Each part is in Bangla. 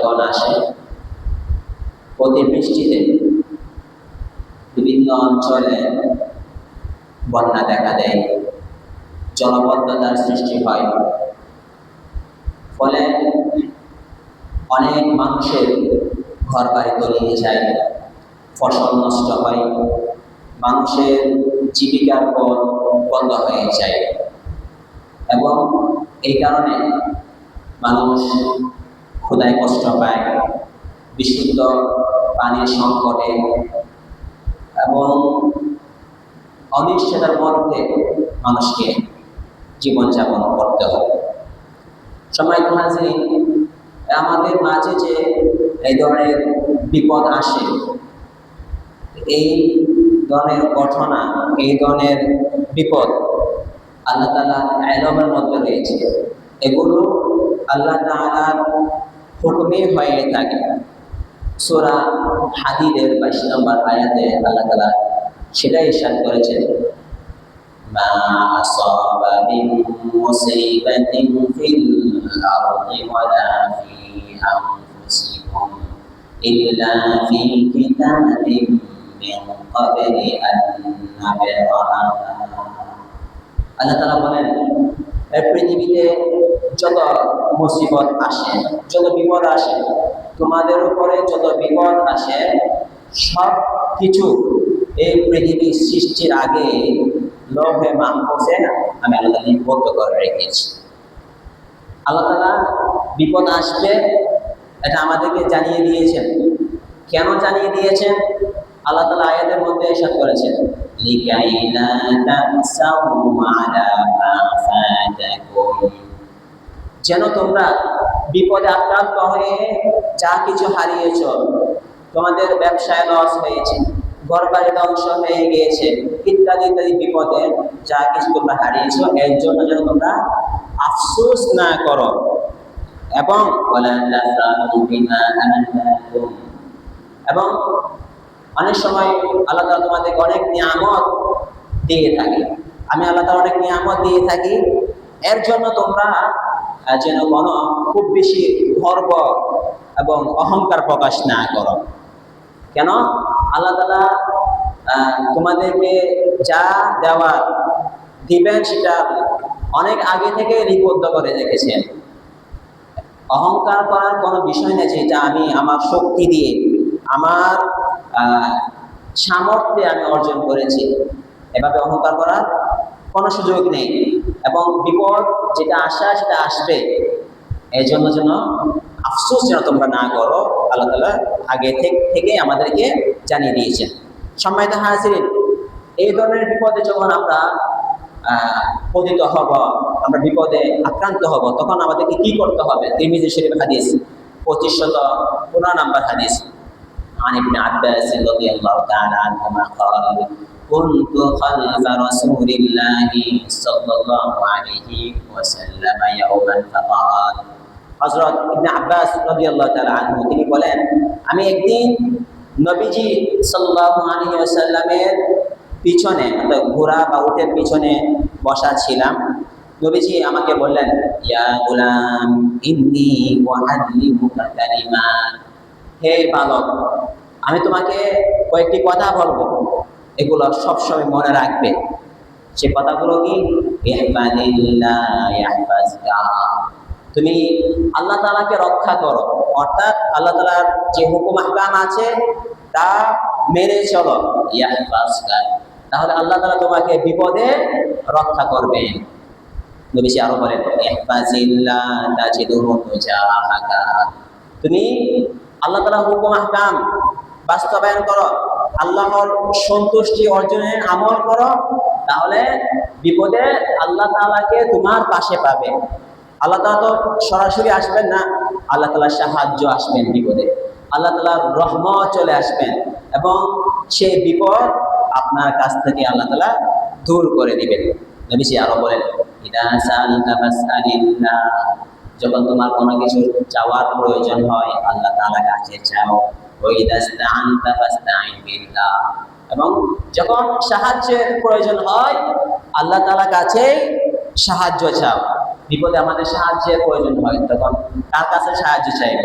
যখন আসে, অতিবৃষ্টিতে বিভিন্ন অঞ্চলে বন্যা দেখা দেয়, জলাবদ্ধতার সৃষ্টি হয়, ফলে অনেক মানুষের ঘর বাড়ি তলিয়ে যায়, ফসল নষ্ট হয়, মানুষের জীবিকার পথ বন্ধ হয়ে যায় এবং এই কারণে মানুষ ক্ষুধায় কষ্ট পায়, বিশুদ্ধ পানির সংকটে এবং অনিশ্চয়তার মধ্যে মানুষকে জীবনযাপন করতে হয়। সম্মানিত হাজিরিন, আমাদের মাঝে যে এই ধরনের বিপদ আসে, এই ধরনের ঘটনা, এই ধরনের বিপদ আল্লাহ তাআলার ইলমের মধ্যে রয়েছে। এগুলো আল্লাহ তাআলার হুকুমে হয়ে থাকে। সূরা হাদীদের 22 নম্বর আয়াতে আল্লাহ তাআলা সেটাই ইরশাদ করেছেন, মা আসাবা মিন মুসিবাতিন ফিল আরদি ওয়ালা ফি আনফুসিকুম ইল্লা ফি কিতাবিম মিন ক্বাবলি আন নাবরাহা। আল্লাহ তাআলা বলেন, এই পৃথিবীতে যত মুসিবত আসে, যত বিপদ আসে, তোমাদের উপরে যত বিপদ আসে, সব কিছু এই পৃথিবীর সৃষ্টির আগে লৌহে মাহফুজে আমি আল্লাহ তাআলা লিপিবদ্ধ করে রেখেছি। আল্লাহ তাআলা বিপদ আসবে এটা আমাদেরকে জানিয়ে দিয়েছেন। কেন জানিয়ে দিয়েছেন? আল্লাহ তাআলা আয়াতের মধ্যে ইরশাদ করেছেন, লিকাইলা তাসাউ আলা মা ফাতাকুম, যেন তোমরা বিপদে আক্রান্ত হয়ে যা কিছু হারিয়েছ, তোমাদের ব্যবসায় লস হয়েছে, ঘরবাড়ি ধ্বংস হয়ে গিয়েছে, ইত্যাদি ইত্যাদি বিপদে যা কিছু তোমরা হারিয়েছ, এর জন্য যেন তোমরা আফসোস না করো এবং এবং অনেক সময় আল্লাহ তাআলা তোমাদেরকে অনেক নিয়ামত দিয়ে থাকে। আমি আল্লাহ তাআলা অনেক নিয়ামত দিয়ে থাকি, এর জন্য তোমরা যেন কোনো খুব বেশি গর্ব এবং অহংকার প্রকাশ না করো। কেন? আল্লাহ তাআলা তোমাদেরকে যা দেওয়ার দিবেন সেটা অনেক আগে থেকে লিপিবদ্ধ করে রেখেছেন। অহংকার করার কোনো বিষয় নেই যে এটা আমি আমার শক্তি দিয়ে, আমার সামর্থ্যে আমি অর্জন করেছি, এভাবে অহংকার করার কোনো সুযোগ নেই। এবং বিপদ যেটা আসা সেটা আসবে, এই জন্য যেন আফসোস যেন তোমরা না করো, আল্লাহ তাআলা আগে থেকে আমাদেরকে জানিয়ে দিয়েছেন। সম্মানিত হাজিরিন, এই ধরনের বিপদে যখন আমরা পতিত হব, আমরা বিপদে আক্রান্ত হব, তখন আমাদেরকে কি করতে হবে? তিরমিজি শরীফ হাদিস 2515 নম্বর হাদিস, عن ابن عباس رضي الله تعالى عنهما قال كنت خلف رسول الله صلى الله عليه وسلم يوما فقال, হযরত ইবনে আব্বাস রাদিয়াল্লাহু তাআলা আনহু তিনি বলেন, আমি একদিন নবীজি সাল্লাল্লাহু আলাইহি ওয়াসাল্লামের পিছনে, অর্থাৎ ঘোড়া বা উটের পিছনে বসা ছিলাম। নবীজি আমাকে বললেন, ইয়া গুলাম ইন্নী উআল্লিমুকা কালিমাত, হে বালক, আমি তোমাকে কয়েকটি কথা বলবো, এগুলো সবসময় মনে রাখবে। সে কথাগুলো কি? ইহফাজিল্লাহ ইয়াহফাজকা, তুমি আল্লাহ তাআলাকে রক্ষা করো, অর্থাৎ আল্লাহ তাআলার যে হুকুম আহকাম আছে তা মেনে চলো, ইয়াহফাজকা, তাহলে আল্লাহ তাআলা তোমাকে বিপদে রক্ষা করবেন। নবীজি আরো বলেন, ইহফাজিল্লাহ তাজিদুহু তুজাহাকা, তুমি আল্লাহ তাআলার হুকুম আহকাম বাস্তবায়ন করো, আল্লাহর সন্তুষ্টি অর্জনের আমল করো, তাহলে বিপদে আল্লাহ তাআলাকে তোমার পাশে পাবে। আল্লাহ তাআলা তো সরাসরি আসবেন না, আল্লাহ তাআলার সাহায্য আসবেন বিপদে, আল্লাহ তাআলার রহমত চলে আসবেন এবং সেই বিপদ আপনার কাছ থেকে আল্লাহ তাআলা দূর করে দিবেন। নবীজি আরো বলেন, ইদা সাআলতা ফাসআলিল্লাহ, যখন তোমার কোনো কিছু চাওয়ার প্রয়োজন হয় আল্লাহ তাআলার কাছে চাও, ওয়া ইদা ইসতাআনতা ফাসতাঈন বিল্লাহ, এবং যখন সাহায্যের প্রয়োজন হয় আল্লাহ তাআলার কাছে সাহায্য চাও। বিপদে আমাদের সাহায্যের প্রয়োজন হয়, তখন কার কাছে সাহায্য চাইব?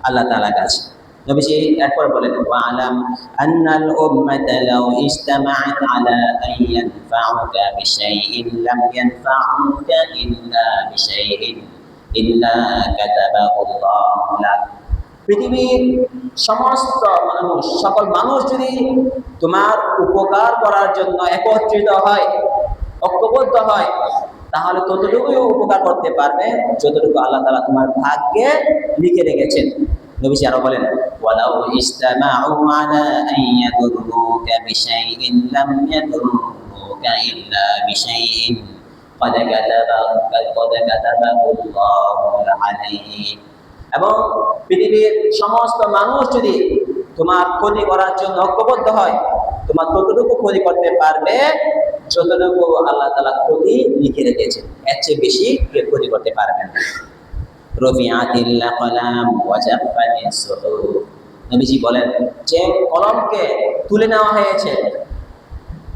আল্লাহ তাআলার কাছে। নবীজি এরপর বলেন, ওয়া'লাম আন্নাল উম্মাতা লাউ ইজতামাআত আলা আন ইয়ানফা'উকা বিশাইইন লাম ইয়ানফা'উকা ইল্লা বিশাইইন ইল্লা কাতাবাহু আল্লাহু লাক। পৃথিবীর সমস্ত মানুষ, সকল মানুষ যদি তোমার উপকার করার জন্য একত্রিত হয়, ঐক্যবদ্ধ হয়, তাহলে ততটুকুই উপকার করতে পারবে যতটুকু আল্লাহ তাআলা তোমার ভাগ্যে লিখে রেখেছেন। নবীজি আরো বলেন, ওয়ালাউ ইসতামাউ আলা আন ইয়াদুররুকা বিশাইইন লাম ইয়াদুররুকা ইল্লা বিশাইইন ক্বাদ কাতাবাহু আল্লাহু আলাইক। এবং পৃথিবীর সমস্ত মানুষ যদি তোমার ক্ষতি করার জন্য ঐক্যবদ্ধ হয়, তোমার ততটুকু ক্ষতি করতে পারবে যতটুকু আল্লাহ তাআলা ক্ষতি লিখে রেখেছেন, এর চেয়ে বেশি কেউ ক্ষতি করতে পারবে না। রফিআতিল কলাম ওয়া জাফফাতিস সুহুফ। নবীজি বলেন যে কলমকে তুলে নেওয়া হয়েছে,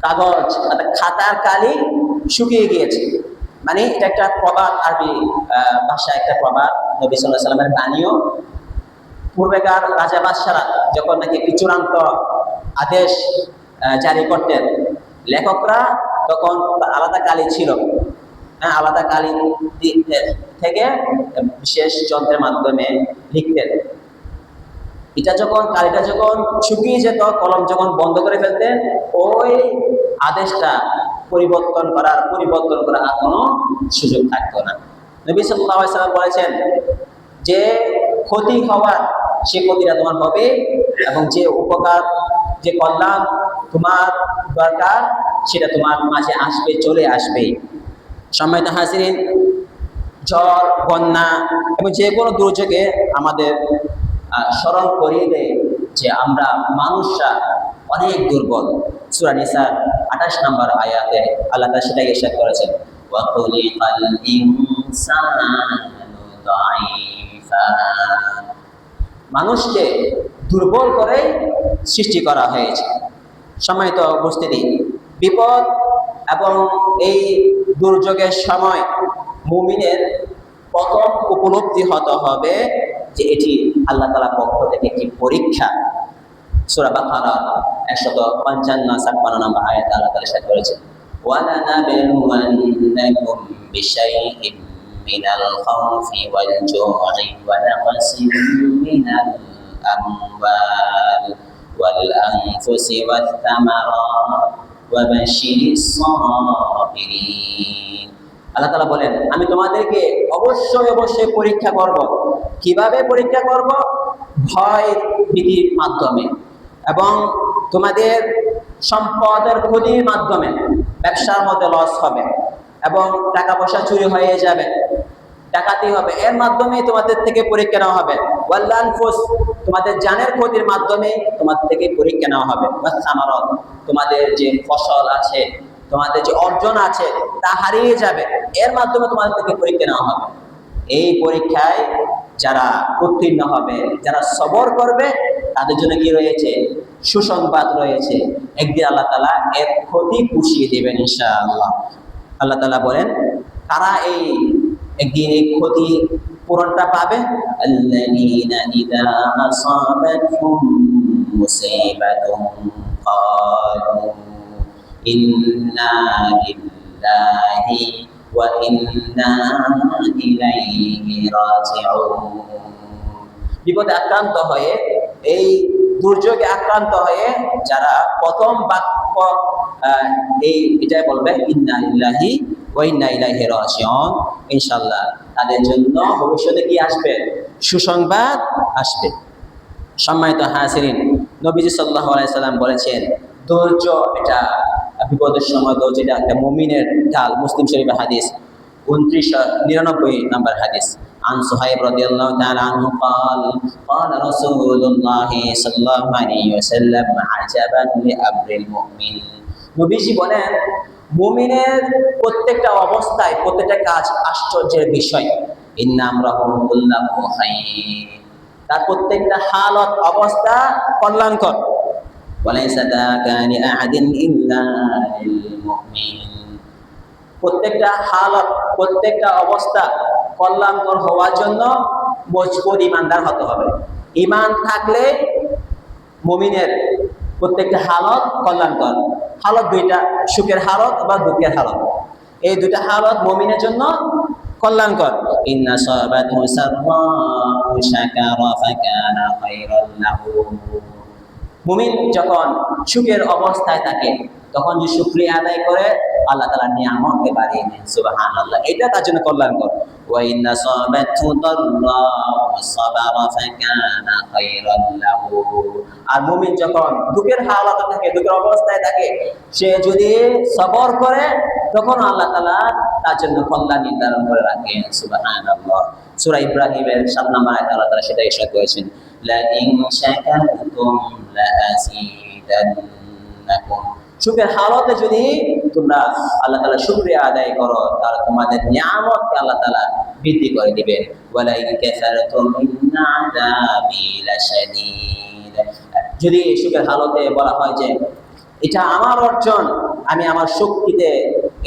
কাগজ খাতার কালি শুকিয়ে গিয়েছে। মানে এটা একটা প্রবাদ, আরবি ভাষা একটা প্রবাদ, নবী সাল্লাল্লাহু আলাইহি সাল্লামের বাণীও। পূর্বেকার রাজা বাদশারা যখন নাকি একটি চূড়ান্ত আদেশ জারি করতেন, লেখকরা তখন আলাদা কালি ছিল, আলাদা কালি থেকে বিশেষ যন্ত্রের মাধ্যমে লিখতেন। কালিটা যখন শুকিয়ে যেত, কলম যখন বন্ধ করে ফেলতেন, ওই আদেশটা পরিবর্তন করার আর কোনো সুযোগ থাকতো না। নবী সাল্লাল্লাহু আলাইহি সাল্লাম বলেছেন যে ক্ষতি হওয়ার সে ক্ষতিটা তোমার হবে, এবং যে উপকার, যে কল্যাণ তোমার দরকার সেটা তোমার মাঝে আসবে, চলে আসবে। সম্মানিত হাজিরিন, ঝড়, বন্যা এবং যে কোনো দুর্যোগে আমাদের স্মরণ করিয়ে দেয় যে আমরা মানুষরা অনেক দুর্বল। সূরা নিসার 28 নম্বর আয়াতে আল্লাহ তাআলা সেটাই ইরশাদ করেছেন, ওয়া খুলিকাল ইনসানু দাঈফা। মানুষকে দুর্বল করে সৃষ্টি করা হয়েছে। সম্মানিত উপস্থিতি, বিপদ এবং এই দুর্যোগের সময় মুমিনের প্রথম উপলব্ধি হতে হবে যে এটি আল্লাহ তাআলার পক্ষ থেকে একটি পরীক্ষা। সূরা বাকারা 155-56 নম্বর আয়াতে আল্লাহ তাআলা ইরশাদ করেছেন, ওয়ালানাবলুওয়ান্নাকুম বিশাইইম মিনাল খাউফি ওয়াল জু'i ওয়া নাকসিম মিনাল আমওয়াল ওয়াল আনফুসি ওয়াত থামারাত ওয়া বাশশিরিস সাবিরিন। আল্লাহ তাআলা বলেন, আমি তোমাদেরকে অবশ্যই পরীক্ষা করব। কিভাবে পরীক্ষা করব? ভয় ভীতির মাধ্যমে, এবং তোমাদের সম্পদের ক্ষতির মাধ্যমে। ব্যবসার মধ্যে লস হবে এবং টাকা পয়সা চুরি হয়ে যাবে, ডাকাতি হবে, এর মাধ্যমে তোমাদের থেকে পরীক্ষা নেওয়া হবে। ওয়াল আনফুস, তোমাদের জানের ক্ষতির মাধ্যমে তোমাদের থেকে পরীক্ষা নেওয়া হবে। ওয়াস সামারাত, তোমাদের যে ফসল আছে, তোমাদের যে অর্জন আছে তা হারিয়ে যাবে, এর মাধ্যমে তোমাদের থেকে পরীক্ষা নেওয়া হবে। এই পরীক্ষায় যারা উত্তীর্ণ হবে, যারা সবর করবে, তাদের জন্য কি রয়েছে? সুসংবাদ রয়েছে। একদিন আল্লাহ তাআলা এর ক্ষতি পুষিয়ে দেবেন ইনশাআল্লাহ। আল্লাহ তাআলা বলেন, কারা একদিন এই ক্ষতি পূরণটা পাবে? আল্লাযীনা ইযা আসাবাতহুম মুসিবাতুন ক্বালু ইন্না লিল্লাহি ওয়া ইন্না ইলাইহি রাজিউন। বিপদে আক্রান্ত হয়ে, এই দুর্যোগে আক্রান্ত হয়ে যারা প্রথম বাক্য এটাই বলবে, ইন্না লিল্লাহি ওয়া ইন্না ইলাইহি রাজিউন, ইনশাআল্লাহ তাদের জন্য ভবিষ্যতে কি আসবে? সুসংবাদ আসবে। সম্মানিত হাজিরিন, নবীজি সাল্লাল্লাহু আলাইহি সাল্লাম বলেছেন, ধৈর্য এটা বিপদের সময় ধৈর্য এটা একটা মুমিনের ঢাল। মুসলিম শরীফের হাদিস 2999 নম্বর হাদিস। عن صهيب رضي الله تعالى عنه قال قال رسول الله صلى الله عليه وسلم عجبا لأمر المؤمن। নবীজি বলেন, মুমিনের প্রত্যেকটা অবস্থায়, প্রত্যেকটা কাজ আশ্চর্যের বিষয়। ইন্না আমরাহু কুল্লাহু খায়র, তার প্রত্যেকটা হালত অবস্থা কল্যাণকর। ওয়ালাইসা যাকা লিআহাদিন ইল্লা লিল মুমিন, প্রত্যেকটা হালত, প্রত্যেকটা অবস্থা কল্যাণকর হওয়ার জন্য মজবুত ঈমানদার হতে হবে। ঈমান থাকলে মুমিনের প্রত্যেকটা হালত কল্যাণকর। হালত দুইটা, সুখের হালত বা দুঃখের হালত। এই দুইটা হালত মুমিনের জন্য কল্যাণকর। ইন্না সাবাতু সাররাউ শাকারা ফাকানা খায়রান লাহু। মুমিন যখন সুখের অবস্থায় থাকে তখন যে শুকরিয়া আদায় করে আল্লাহ তাআলার নিয়ামতকে বাড়িয়ে দেন। সুবহানাল্লাহ, এটা তার জন্য কল্যাণকর। ওয়া ইন্না সাবাতু দাররাউ সাবারা ফাকানা খায়রান লাহু। আর মুমিন যখন দুঃখের হালাতে থাকে, দুঃখের অবস্থায় থাকে, সে যদি সবর করে তখন আল্লাহ তাআলা তার জন্য কল্যাণ নির্ধারণ করে রাখেন। সুবহানাল্লাহ। সূরা ইব্রাহিমের ৭ নম্বর আয়াতে আল্লাহ তাআলা সেটা ইরশাদ করেছেন, লা ইন শাকারতুম লা আযীদান্নাকুম। সুখের হালতে যদি তোমরা আল্লাহ তাআলা শুকরিয়া আদায় করো তাহলে তোমাদের নিয়ামতকে আল্লাহ তাআলা বৃদ্ধি করে দিবেন। ওয়ালা ইন কাফারতুম ইন্না আযাবি লাশাদীদ। যদি সুখের হালতে বলা হয় যে এটা আমার অর্জন, আমি আমার শক্তিতে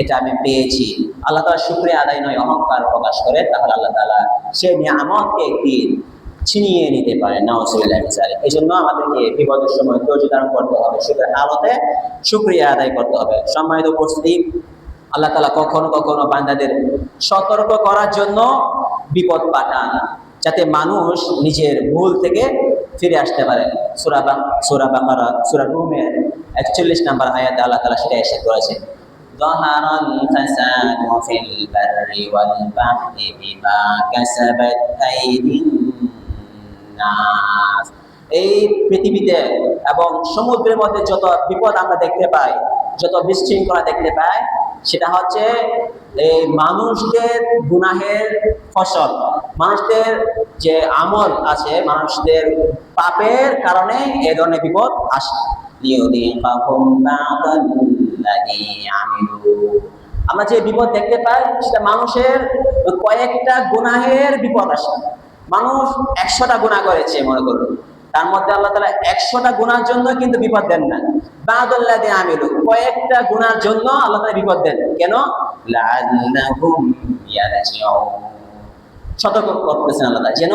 এটা আমি পেয়েছি, আল্লাহ তাআলা শুকরিয়া আদায় নয় অহংকার প্রকাশ করে, তাহলে আল্লাহ তাআলা সেই নিয়ামতকে একদিন ছিনিয়ে নিতে পারে। নাউজুবিল্লাহ। এই জন্য আমাদেরকে বিপদের সময় ধৈর্য ধারণ করতে হবে, সুখের হালতে শুকরিয়া আদায় করতে হবে। সম্মানিত উপস্থিতি, আল্লাহ তাআলা কখনো কখনো বান্দাদের সতর্ক করার জন্য বিপদ পাঠান, যাতে মানুষ নিজের ভুল থেকে ফিরে আসতে পারে। সূরা বাকারা, সূরা রুমের ৪১ নম্বর আয়াতে আল্লাহ তাআলা সেটা ইরশাদ করেছেন, যাহারাল ফাসাদু ফিল বাররি ওয়াল বাহরি বিমা কাসাবাত আইদিন নাস। এই পৃথিবীতে এবং সমুদ্রের মধ্যে যত বিপদ আমরা দেখতে পাই, যত বিশৃঙ্খলা দেখতে পাই, সেটা হচ্ছে এই মানুষদের গুনাহের ফসল। মানুষদের যে আমল আছে, মানুষদের পাপের কারণে এই ধরনের বিপদ আসে। আমরা যে বিপদ দেখতে পাই সেটা মানুষের কয়েকটা গুনাহের বিপদ আসে। মানুষ ১০০টা গুনাহ করেছে মনে করুন, তার মধ্যে আল্লাহ তাআলা ১০০টা গুনার জন্য কিন্তু বিপদ দেন না, বাদাল্লাযী আমিলু, কয়েকটা গুনার জন্য আল্লাহ তাআলা বিপদ দেন। কেন? লাআল্লাহুম ইয়ারজিউন। সতর্ক করতেছেন আল্লাহ তাআলা, যেন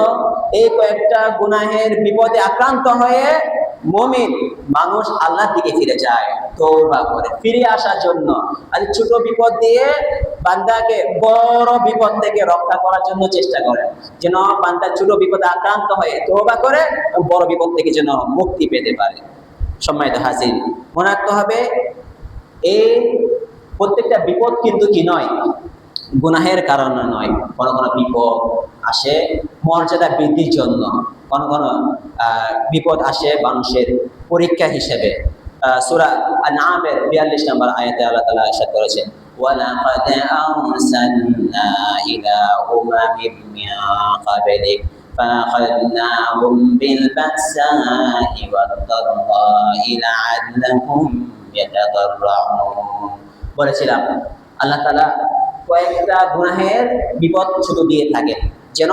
এই কয়েকটা গুনাহের বিপদে আক্রান্ত হয়ে মুমিন মানুষ আল্লাহর দিকে ফিরে যায়, তওবা করে ফিরে আসার জন্য। আর ছোট বিপদ দিয়ে বান্দাকে বড় বিপদ থেকে রক্ষা করার জন্য চেষ্টা করেন, যেন বান্দা ছোট বিপদে আক্রান্ত হয়ে তওবা করে বড় বিপদ থেকে যেন মুক্তি পেতে পারে। সম্মানিত হাজির, মনে রাখতে হবে এই প্রত্যেকটা বিপদ কিন্তু কি নয়, গুনাহের কারণে নয়। কোনো কোনো বিপদ আসে মর্যাদা বৃদ্ধির জন্য, কোনো কোনো বিপদ আসে মানুষের পরীক্ষা হিসেবে। সূরা আনআমের ৪২ নম্বর আয়াতে আল্লাহ তাআলা ইরশাদ করেছেন, ওয়ালাকাদ আরসালনা ইলা উমামিন মিন ক্বাবলিক ফাআখাযনাহুম বিল বা'সাই ওয়াদ দাররাই লাআল্লাহুম ইয়াতাদাররাউন। বলেছিলাম আল্লাহ তাআলা কয়েকটা গুনাহের বিপদ শুধু দিয়ে থাকে, যেন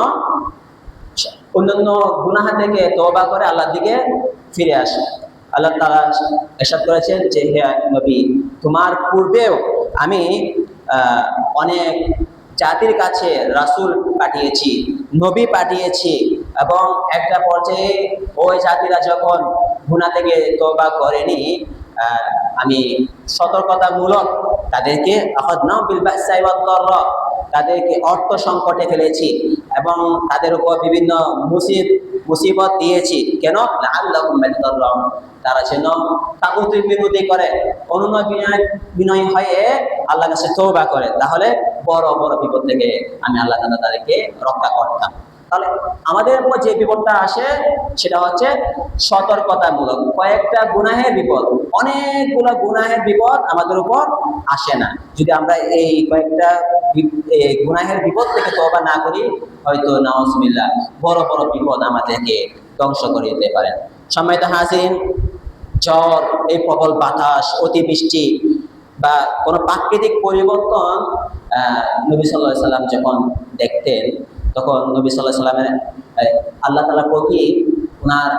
অন্যান্য গুনাহ থেকে তওবা করে আল্লাহর দিকে ফিরে আসে। আল্লাহ তাআলা ইরশাদ করেছেন যে, হে নবী, তোমার পূর্বেও আমি অনেক জাতির কাছে রাসূল পাঠিয়েছি, নবী পাঠিয়েছি, এবং একটা পর্যায়ে ওই জাতিরা যখন গুনাহ থেকে তওবা করেনি, আমি সতর্কতামূলক তাদেরকে আখাযনাহুম বিল বা'সাই ওয়াদ দাররা, তাদেরকে অর্থ সংকটে ফেলেছি এবং তাদের উপর বিভিন্ন মুসিবত দিয়েছি। কেন? লাআল্লাহুম ইয়াতাদাররাউন, তারা যেন তাগুতের বিরোধী করে অনুনয় বিনয় হয়ে আল্লাহর কাছে তওবা করে, তাহলে বড় বড় বিপদ থেকে আমি আল্লাহ তাআলা তাদেরকে রক্ষা করতাম। তাহলে আমাদের উপর যে বিপদটা আসে সেটা হচ্ছে সতর্কতামূলক কয়েকটা গুনাহের বিপদ। অনেকগুলো গুনাহের বিপদ আমাদের উপর আসে না। যদি আমরা এই কয়েকটা গুনাহের বিপদ থেকে তওবা না করি, হয়তো নাউজুবিল্লাহ বড় বড় বিপদ আমাদেরকে ধ্বংস করে দিতে পারে। সম্মানিত হাজিরিন, ঝড়, এই প্রবল বাতাস, অতিবৃষ্টি বা কোনো প্রাকৃতিক পরিবর্তন নবী সাল্লাল্লাহু আলাইহি সাল্লাম যখন দেখতেন, তখন নবী সাল্লাল্লাহু আলাইহি সাল্লামের আল্লাহ তাআলার প্রতি ওনার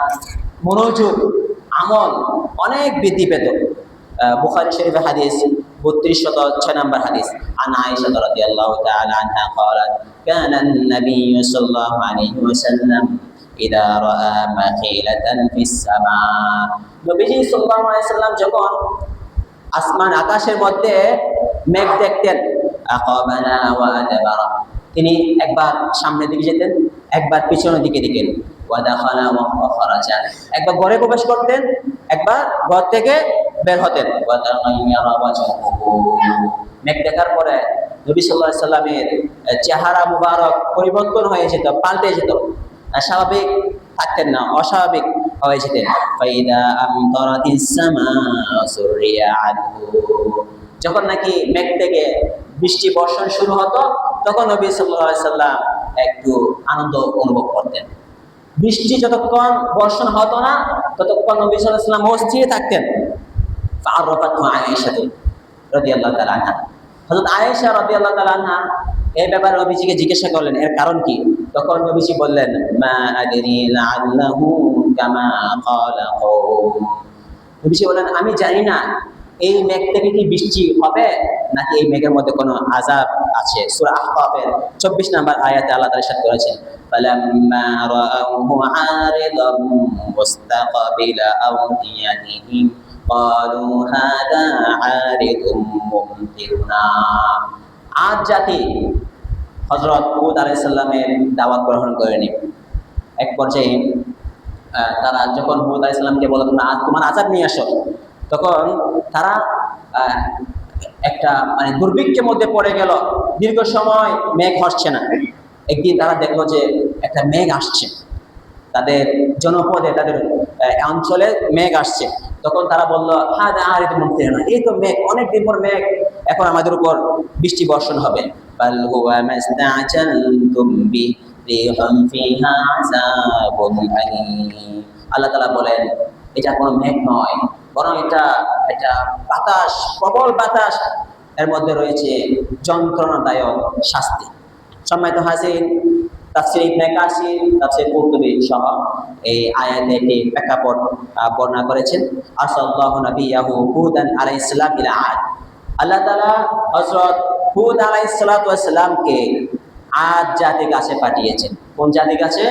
মনোযোগ, আমল অনেক বৃদ্ধি পেত। বুখারী শরীফের হাদিস ৩২০৬ নম্বর হাদিস, আন আয়েশা রাদিয়াল্লাহু তাআলা আনহা قالت كان النبي صلى الله عليه وسلم ইদা রাআ মাখিলাতান ফিস সামা। নবীজি সাল্লাল্লাহু আলাইহি ওয়াসাল্লাম যখন আসমান আকাশের মধ্যে মেঘ দেখতেন, আকাবানা ওয়া আদবারা, তিনি একবার সামনের দিকে যেতেন, একবার পিছনের দিকে দিতেন, ওয়া দাখালা ওয়া খারাজা, একবার ঘরে প্রবেশ করতেন, একবার ঘর থেকে বের হতেন। ওয়া তাগায়্যারা ওয়াজহুহু, মেঘ দেখার পরে নবী সাল্লাল্লাহু আলাইহি সাল্লামের চেহারা মুবারক পরিবর্তন হয়ে যেত, পাল্টে যেত, স্বাভাবিক থাকতেন না, অস্বাভাবিক হয়ে যেতেন। ফাইদা আমতারাতিস সামাউ সুরিয়া আনহু, যখন নাকি মেঘ থেকে বৃষ্টি বর্ষণ শুরু হতো, তখন নবী সাল্লাল্লাহু আলাইহি সাল্লাম একটু আনন্দ অনুভব করতেন। বৃষ্টি যতক্ষণ বর্ষণ হতো না, ততক্ষণ নবী সাল্লাল্লাহু আলাইহি সাল্লাম অস্থির থাকতেন। ফাআরাফাতহু আয়েশা রাদিয়াল্লাহু তাআলা আনহা, হযরত আয়েশা রাদিয়াল্লাহু তাআলা আনহা এই ব্যাপারে নবীজিকে জিজ্ঞাসা করলেন, এর কারণ কি? তখন নবীজি বললেন, মা আদরি লাআল্লাহু কামা ক্বালা কওম। নবীজি বললেন, আমি জানি না এই মেঘ থেকে কি বৃষ্টি হবে নাকি এই মেঘের মধ্যে কোনো আযাব আছে। সূরা আহকাফের 24 নম্বর আয়াতে আল্লাহ তাআলা ইরশাদ করেছেন, ফালাম্মা রাআউহু আরিদাম মুস্তাকবিলা আওদিয়াতিহিম ক্বালু হাযা আরিদুম মুমতিরুনা। আদ জাতি হযরত হুদ আলাইহিস সালামের দাওয়াত গ্রহণ করেনি। এক পর্যায়ে তারা যখন হুদ আলাইহিস সালামকে বলল, তোমার আযাব নিয়ে আসো, তখন তারা একটা মানে দুর্ভিক্ষের মধ্যে পড়ে গেল। দীর্ঘ সময় মেঘ হচ্ছে না। একদিন তারা দেখলো যে একটা মেঘ আসছে, তাদের জনপদে, তাদের অঞ্চলে মেঘ আসছে। তখন তারা বলল, হাদা আরিদুম মুমতিরুনা, এই তো মেঘ, অনেকদিন পর মেঘ, এখন আমাদের উপর বৃষ্টি বর্ষণ হবে। বাল হুয়া মাস্তা'জালতুম বি রিহুম ফিহা আযাবুন আলীম। আল্লাহ তাআলা বলেন, এটা কোনো মেঘ নয়, বরং এটা একটা বাতাস, প্রবল বাতাস, এর মধ্যে রয়েছে যন্ত্রণাদায়ক শাস্তি। সম্মানিত হাজির, তাফসীর ইবনে কাসির, তাফসীর কুরতুবী সহ এই আয়াতে একটি প্রেক্ষাপট বর্ণনা করেছেন। আরসালাল্লাহু নবিয়াহু হুদান আলাইহিস সালাম ইলা আদ, আল্লাহ তাআলা হযরত হুদ আলাইহিস সালাতু ওয়াস সালামকে আদ জাতির কাছে পাঠিয়েছেন। কোন জাতির কাছে?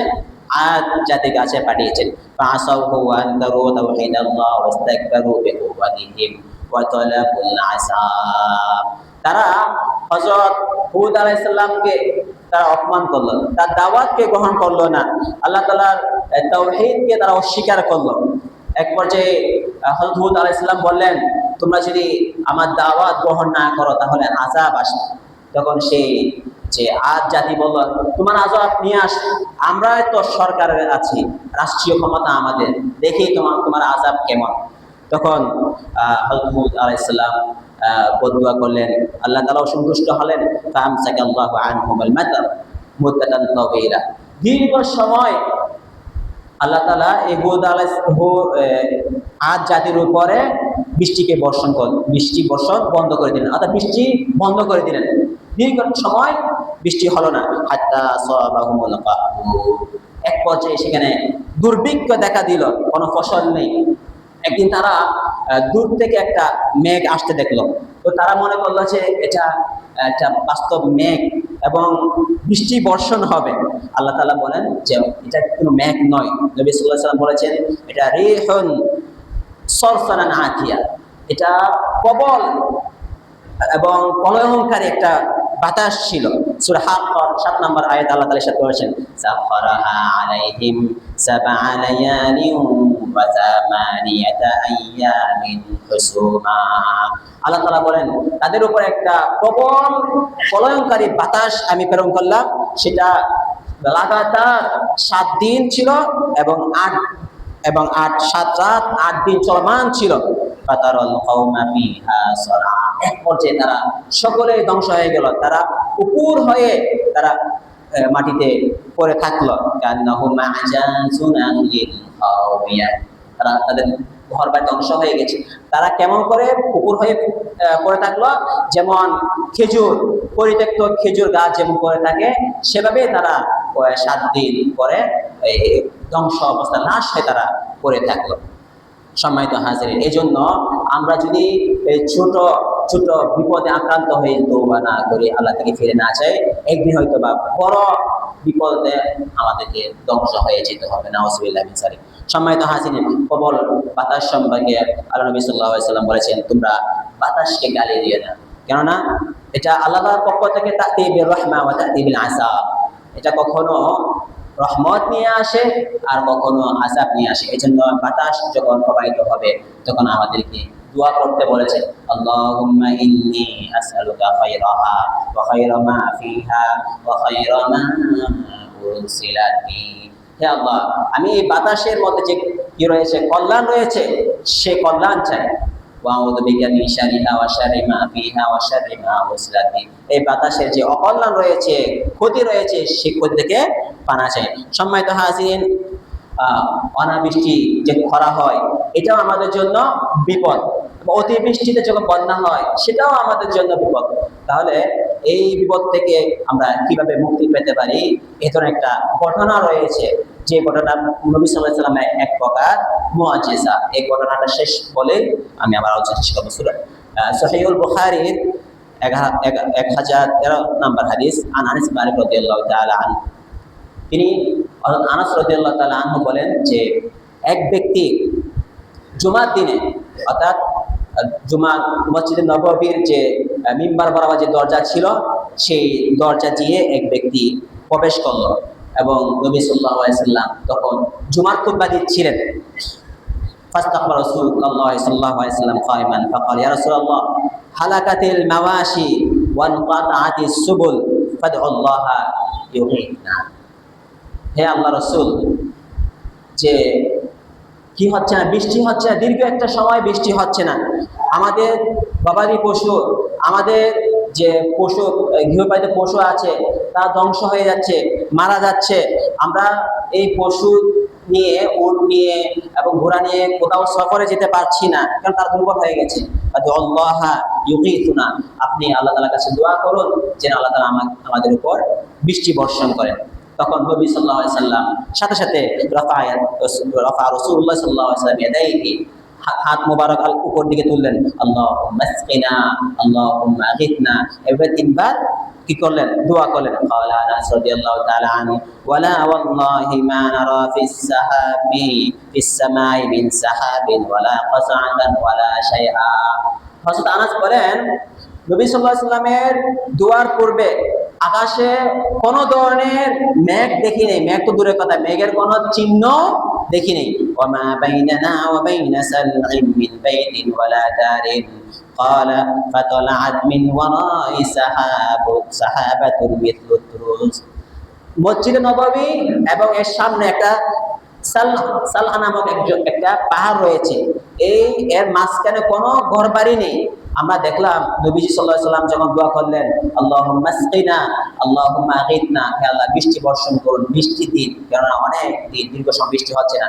আদ জাতির কাছে পাঠিয়েছেন। ফাআসাউহু ওয়া আনকারু তাওহীদাল্লাহ ওয়াস্তাকবারু বিকুওয়াতিহিম ওয়া তালাবুল আযাব। তারা হযরত হুদ আলাইহিস সালামকে তারা অপমান করলো, তার দাওয়াতকে গ্রহণ করলো না, আল্লাহ তাআলার তাওহীদকে তারা অস্বীকার করলো। এক পর্যায়ে হযরত হুদ আলাইহিস সালাম বললেন, তোমরা যদি আমার দাওয়াত গ্রহণ না করো তাহলে আযাব আসবে। তখন সেই যে আদ জাতি বলল, তোমার আযাব নিয়ে আস, আমরা তো সরকারে আছি, রাষ্ট্রীয় ক্ষমতা আমাদের, দেখি তোমার আযাব কেমন। তখন হযরত হুদ আলাইহিস সালাম বদুয়া করলেন, আল্লাহ তাআলা সন্তুষ্ট হলেন। ফামসাকাল্লাহু আনহুমুল মাতার মুদ্দাতান তাওয়িলা, দীর্ঘ সময় আল্লাহ তাআলা এই আদ জাতির উপরে বৃষ্টি বর্ষণ বন্ধ করে দিলেন, অর্থাৎ বৃষ্টি বন্ধ করে দিলেন। দীর্ঘ সময় বৃষ্টি হলো না। হাত্তা আসাবাহুমুল কাহু, এক পর্যায়ে সেখানে দুর্ভিক্ষ দেখা দিল, কোনো ফসল নেই। একদিন তারা দূর থেকে একটা মেঘ আসতে দেখলো, তো তারা মনে করলো যে এটা একটা বাস্তব মেঘ এবং বৃষ্টি বর্ষণ হবে। আল্লাহ তাআলা বলেন যে এটা কোনো মেঘ নয়। নবী সাল্লাল্লাহু আলাইহি ওয়াসাল্লাম বলেছেন, এটা রিহুন সরসারান আতিয়া, এটা প্রবল এবং প্রলয়ঙ্কারী একটা বাতাস ছিল। সূরা হাক্কার ৭ নম্বর আয়াত আল্লাহ তাআলা ইরশাদ করেছেন, সাখারাহা আলাইহিম সাবআ লায়ালিন ওয়া সামানিয়াতা আইয়ামিন হুসুমা। আল্লাহ তাআলা বলেন, তাদের উপর একটা প্রবল প্রলয়ঙ্কারী বাতাস আমি প্রেরণ করলাম, সেটা লাগাতার ৭ দিন ছিল এবং ৭ রাত ৮ দিন চলমান ছিল। ফাতারাল কওমা ফিহা সারা, এক পর্যায়ে তারা সকলেই ধ্বংস হয়ে গেল, তারা উপুর হয়ে তারা মাটিতে পড়ে থাকলো। কান্নাহুম আজাজুন আনলিল খাওয়িয়া, তারা তাদের ঘর বাড়ি ধ্বংস হয়ে গেছে। তারা কেমন করে পুকুর হয়ে পড়ে থাকলো, যেমন পরিত্যক্ত খেজুর গাছ যেমন পড়ে থাকে, সেভাবে তারা ৭ দিন পরে ধ্বংস অবস্থা, লাশ হয়ে তারা পড়ে থাকলো। সম্মানিত হাজিরিন, এই জন্য আমরা যদি এই ছোট ছোট বিপদে আক্রান্ত হয়ে তওবা না করি, আল্লাহ থেকে ফিরে না চাই, একদিন হয়তো বা বড় বিপদে আমাদেরকে ধ্বংস হয়ে যেতে হবে। নাউজুবিল্লাহ মিন যালিক। সম্মানিত হাজিরিন, প্রবল বাতাস সম্পর্কে আল্লাহ নবী সাল্লাল্লাহু আলাইহি ওয়াসাল্লাম বলেছেন, তোমরা বাতাসকে গালি দিও না, কেননা এটা আল্লাহর পক্ষ থেকে তা'তিবির রাহমা ওয়া তা'তিবিল আযাব। এটা কখনো রহমত নিয়ে আসে আর কখনো আযাব নিয়ে আসে। এই জন্য বাতাস যখন প্রবাহিত হবে তখন আমাদেরকে দোয়া করতে বলেছে, আল্লাহুম্মা ইন্নী আসআলুকা খায়রাহা ওয়া খায়রা মা ফিহা ওয়া খায়রা মা উরসিলাত বিহি। হে আল্লাহ, আমি এই বাতাসের মধ্যে যে কি রয়েছে, কল্যাণ রয়েছে, সে কল্যাণ চাই। ওয়াউযু বিকা মিন শাররিহা ওয়া শাররি মা ফিহা ওয়া শাররি মা উরসিলাত বিহি। এই বাতাসের যে অকল্যাণ রয়েছে, ক্ষতি রয়েছে, সেই ক্ষতি থেকে পানা চাই। সম্মানিত হাজিরিন, অনাবৃষ্টি যে খরা হয় এটাও আমাদের জন্য বিপদ। অতিবৃষ্টিতে যখন বন্যা হয় সেটাও আমাদের জন্য বিপদ। তাহলে এই বিপদ থেকে আমরা কিভাবে মুক্তি পেতে পারি, এ ধরনের একটা ঘটনা রয়েছে, যে ঘটনা নবী সাল্লাল্লাহু আলাইহি ওয়াসাল্লামের এক প্রকার মুআজিজা। এই ঘটনাটা শেষ বলে আমি আবার আলোচনা শেষ করবো। সহিহুল বুখারীর 1013 নম্বর হাদিস, আনাস ইবনে মালিক রাদিয়াল্লাহু তাআলা আনহু, তিনি আনাস রাদিয়াল্লাহু তাআলা আনহু বলেন যে এক ব্যক্তি জুমার দিনে, অর্থাৎ জুমা মসজিদে নববীর যে মিম্বার বরাবর যে দরজা ছিল, সেই দরজা দিয়ে এক ব্যক্তি প্রবেশ করলো এবং নবী সাল্লাল্লাহু আলাইহি ওয়াসাল্লাম তখন জুমার খুতবা দিচ্ছিলেন। ফাস্তাকবাল রাসূলুল্লাহ সাল্লাল্লাহু আলাইহি ওয়াসাল্লাম কায়মান ফাকাল, ইয়া রাসূলুল্লাহ, হালাকাতিল মাওয়াশি ওয়া ইনকাতাতিস সুবুল ফাদউল্লাহা ইউহিনা। হে আল্লাহ রাসূল, যে কি হচ্ছে না, বৃষ্টি হচ্ছে না, দীর্ঘ একটা সময় বৃষ্টি হচ্ছে না, আমাদের গবাদি পশু, আমাদের যে পশু, গৃহপালিত পশু আছে তা ধ্বংস হয়ে যাচ্ছে, মারা যাচ্ছে। আমরা এই পশু নিয়ে, উট নিয়ে এবং ঘোড়া নিয়ে কোথাও সফরে যেতে পারছি না, কারণ তারা দুর্বল হয়ে গেছে। আল্লাহা ইউগীতুনা, আপনি আল্লাহ তাআলার কাছে দোয়া করুন যেন আল্লাহ তাআলা আমাদের উপর বৃষ্টি বর্ষণ করেন। তখন নবী সাল্লাল্লাহু আলাইহি ওয়াসাল্লাম সাথে সাথে রাফা রাসূলুল্লাহ সাল্লাল্লাহু আলাইহি ওয়াসাল্লাম ইয়াদাইহি, হাত মোবারক উপর দিকে তুললেন, আল্লাহুম্মা আসকিনা আল্লাহুম্মা আগিথনা, এভাবে তিনবার কি করলেন, দোয়া করলেন। ক্বালা আনাস রাদিয়াল্লাহু তাআলা আনহু, ওয়ালা ওয়াল্লাহি মা নারা ফিস সাহাবি ফিস সামাই মিন সাহাবিন ওয়ালা কাসআতান ওয়ালা শাইআ। হযরত আনাস বলেন, নবী সাল্লাল্লাহু আলাইহি ওয়াসাল্লামের দোয়ার পূর্বে আকাশে কোনো ধরনের মেঘ দেখি নেই, মেঘ তো দূরের কথা, মেঘের কোনো চিহ্ন দেখি নেই। ওয়ামা বাইনানা ওয়া বাইনা সাল'in মিন বাইতিন ওয়ালা দারিন, ক্বালা ফাতালা'আত মিন ওয়ারাই সাহাবাতুন মিথলু তুরুস। মসজিদে নববী এবং এর সামনে একটা সালহা নামক একটা পাহাড় রয়েছে, এর মাঝখানে কোনো ঘর বাড়ি নেই। আমরা দেখলাম নবীজি সাল্লাল্লাহু আলাইহি ওয়াসাল্লাম যখন দোয়া করলেন, আল্লাহুম্মা আসকিনা আল্লাহুম্মা আগিথনা, হে আল্লাহ বৃষ্টি বর্ষণ করুন, বৃষ্টি দিন, কেননা অনেক দিন দীর্ঘ সময় বৃষ্টি হচ্ছে না।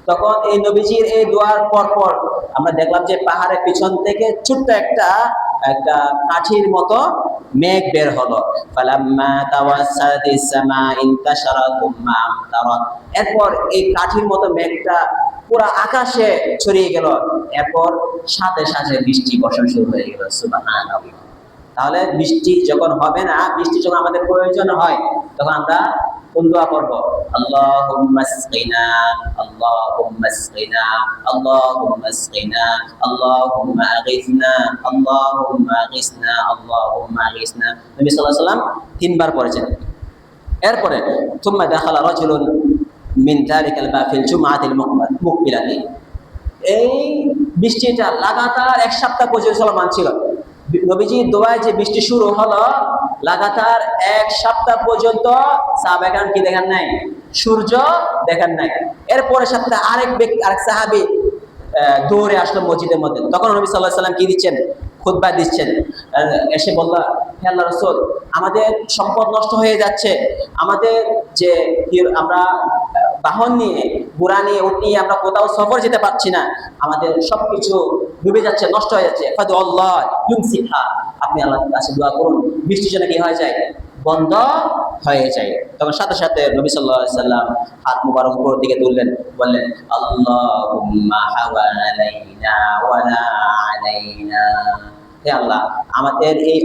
তখন এই নবীজির এই দোয়ার পর আমরা দেখলাম যে পাহাড়ের পিছন থেকে ছোট্ট একটা কাঠির মতো মেঘ বের হলো। ফালাম্মা তাওয়াসসাতিস সামা ইনতাশারাত তুম্মা আমতারাত, এরপর এই কাঠির মতো মেঘটা পুরো আকাশে ছড়িয়ে গেল, এরপর সাথে সাথে বৃষ্টি বর্ষণ শুরু হয়ে গেল। সুবহানাল্লাহ। তাহলে বৃষ্টি যখন হবে না, বৃষ্টি যখন আমাদের প্রয়োজন হয়, তখন আমরা কোন দোয়া করব? আল্লাহুম্মা আসকিনা আল্লাহুম্মা আসকিনা আল্লাহুম্মা আসকিনা আল্লাহুম্মা আগিথনা আল্লাহুম্মা আগিথনা আল্লাহুম্মা আগিথনা। নবী সাল্লাল্লাহু আলাইহি ওয়াসাল্লাম তিনবার পড়েছেন। এরপরে থুম্মা দাখালা রাজুলুন মিন যালিকাল বা ফিল জুমআতিল মুকবিলাতি, এই বৃষ্টিটা লাগাতার এক সপ্তাহ পর্যন্ত চলমান ছিল। নবীজির দোয়ায় যে বৃষ্টি শুরু হলো, লাগাতার এক সপ্তাহ পর্যন্ত সাহাবায়ে কি দেখেন নাই? সূর্য দেখেন নাই। এরপরে সপ্তাহে আরেক সাহাবী দৌড়ে আসলো মসজিদের মধ্যে। তখন নবী সাল্লাল্লাহু আলাইহি ওয়াসাল্লাম কি দিচ্ছেন? খুতবা দিচ্ছেন। এসে বলল, হে আল্লাহর রাসূল, আমাদের সম্পদ নষ্ট হয়ে যাচ্ছে, আমাদের যে আমরা বাহন নিয়ে, ঘোড়া নিয়ে, উট নিয়ে আমরা কোথাও সফর যেতে পারছি না, আমাদের সবকিছু ডুবে যাচ্ছে, নষ্ট হয়ে যাচ্ছে। ফাদুল্লাহ ইউমসিকহা, আপনি আল্লাহর কাছে দোয়া করুন বৃষ্টি যেন কি হয়ে যায়, বন্ধ হয়ে যায়। তখন সাথে সাথে নবী সাল্লাল্লাহু আলাইহি সাল্লাম হাত মুবারক উপরের দিকে তুললেন, বললেন আল্লাহুম্মা হাওয়ালাইনা ওয়ালা আলাইনা। হে আল্লাহ, আমাদের এই